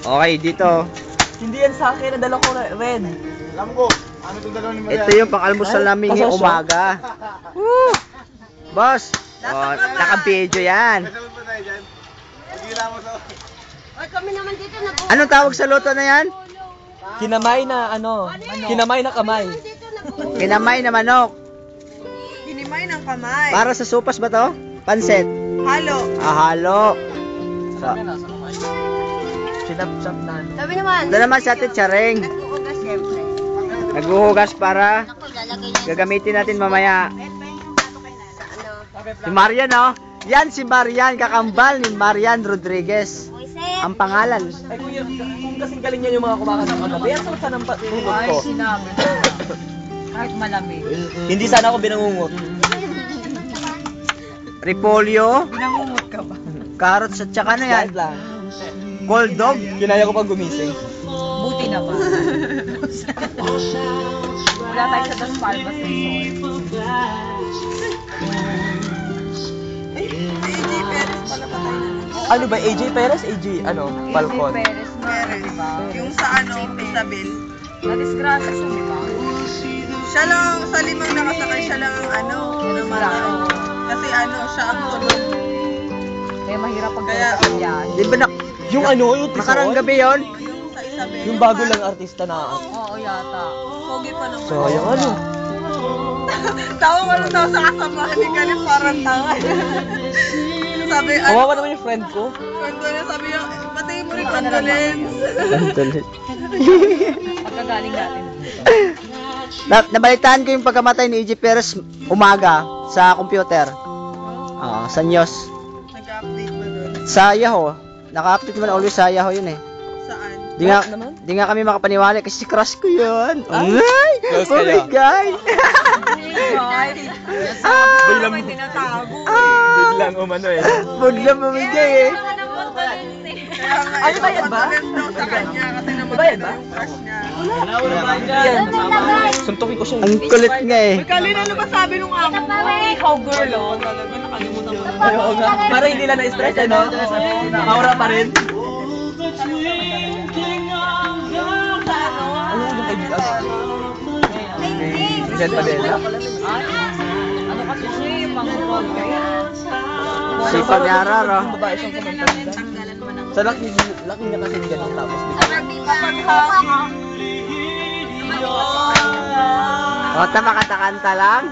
Okay, dito. Hindi yan sa akin, nadala ko red. Alam ko, ano itong dalawa ni Maria? Ito yung pang-almusal namin ngayong umaga. Woo! Boss, naka-video yan. Kasalan pa tayo dyan. Pagkila mo sa... Oy, kami naman dito nag Anong tawag sa luto na yan? Kinamay na ano, kinamay na kamay. Kinamay na manok. Kinimay ng kamay. Para sa sopas ba to? Pansit. Halo. Halo. Sinap-sap na ano. Sabi naman. Ito naman sa atin, Charing. Nagkukugas siyempre. Naghuhugas para Ako, lalagay yan. gagamitin natin mamaya. Ano? Si Marian, oh. Yan si Marian, kakambal ni Marian Rodriguez. Moises. Ang pangalan. Ay kuya, kung kasing galing yan yung mga kumakanta kagabi, yan sa ng patulog ko. sinabi. Kahit malamig. Hindi sana ako binangungot. Repolyo, Binangungot ka ba? carrots at saka na yan. Yan lang. Cold dog. Kinaya ko pag gumising. Buti naman. Wala tayo sa Das Palmas Resort. Ano ba, AJ Perez? AJ, ano? Falcon. Perez. Yung sa ano, Isabel. Na-disgrasya siya, di ba? Siya lang, sa limang nakasakay, siya lang ang ano, namatay. Kasi ano, siya ang tulog. Kaya mahirap pag kaya, Di ba na, Yung ano, yung nakarang tison? gabi yon? yung sa Isabel. Yung bago lang artista na. Oo, yata. Pogi pa naman. Sayang ano. Tawa ko lang daw sa kasamahan ni Kalip, parang tanga. Sabi, ano, Kawawa naman yung friend ko. condolence, sabi niya, patayin mo rin condolence. Pagkagaling natin. Nabalitaan ko yung pagkamatay ni EJ Perez umaga sa computer. Sa news. Nag-update ba doon? Sa Yahoo. Naka-update man always sa Yahoo yun eh. Saan? Di naman? nga kami makapaniwala kasi crush ko yun. Ay, Ay! close Oh my kayo. God! Biglang, May tinatago. biglang umano eh. Biglang mamigay eh. Kaya nga, Ano ba yan ba? condolence daw sa kanya kasi naman Ba yan ba? yung crush niya. Yan. Suntukin ko siya. Ang kulit nga eh. Kalin, ano ba sabi nung amo mo? Ikaw girl, oh. Talaga, nakalimutan ko. Ayoko nga. Para hindi lang na-stress eh, no? Aura pa rin. Ano yung kaibigan? Michelle Padilla? Ano kasi siya, yung pang-roll kaya. Sipag ni Arar oh. Yung babae siyang komentarista. Sa laki niya kasi ganun tapos di O, tama katakanta lang.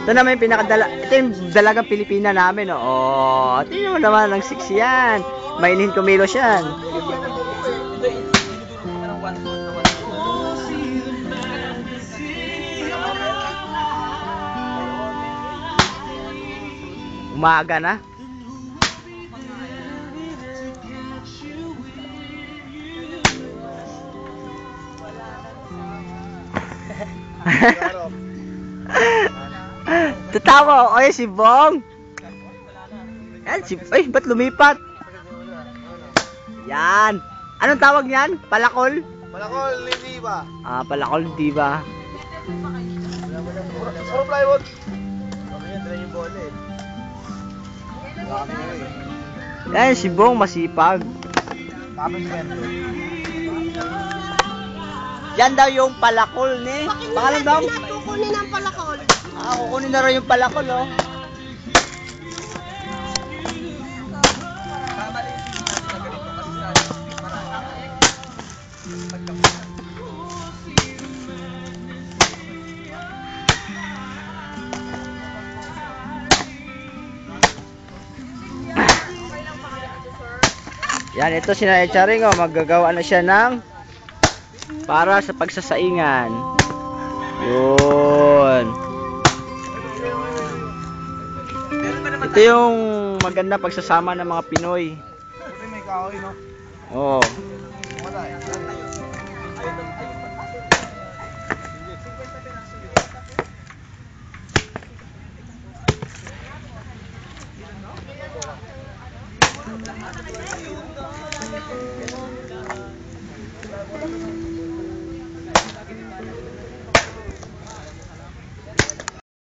Ito naman yung ito yung dalagang Pilipina namin, oh. Tingnan mo naman, ang sexy yan. Mainihin kumilos yan. Umaga na. Tatawa, oy si Bong. Yan si ba't lumipat? Yan. Anong tawag niyan? Palakol? Malakol, hindi ba? Palakol, di ba? Puro plywood. Sabi niya, dala yung bola eh. Wala kami na eh. Yan si Bong masipag. Tapos kwento. Yan daw yung palakol ni. Pangalan daw? Kukunin ang palakol. Kukunin na rin yung palakol, oh. Yan, ito si Nanay Charing, oh, maggagawa na siya ng para sa pagsasaingan. Yun. Ito yung maganda pagsasama ng mga Pinoy. Buti may kahoy, no? Oo. Matay.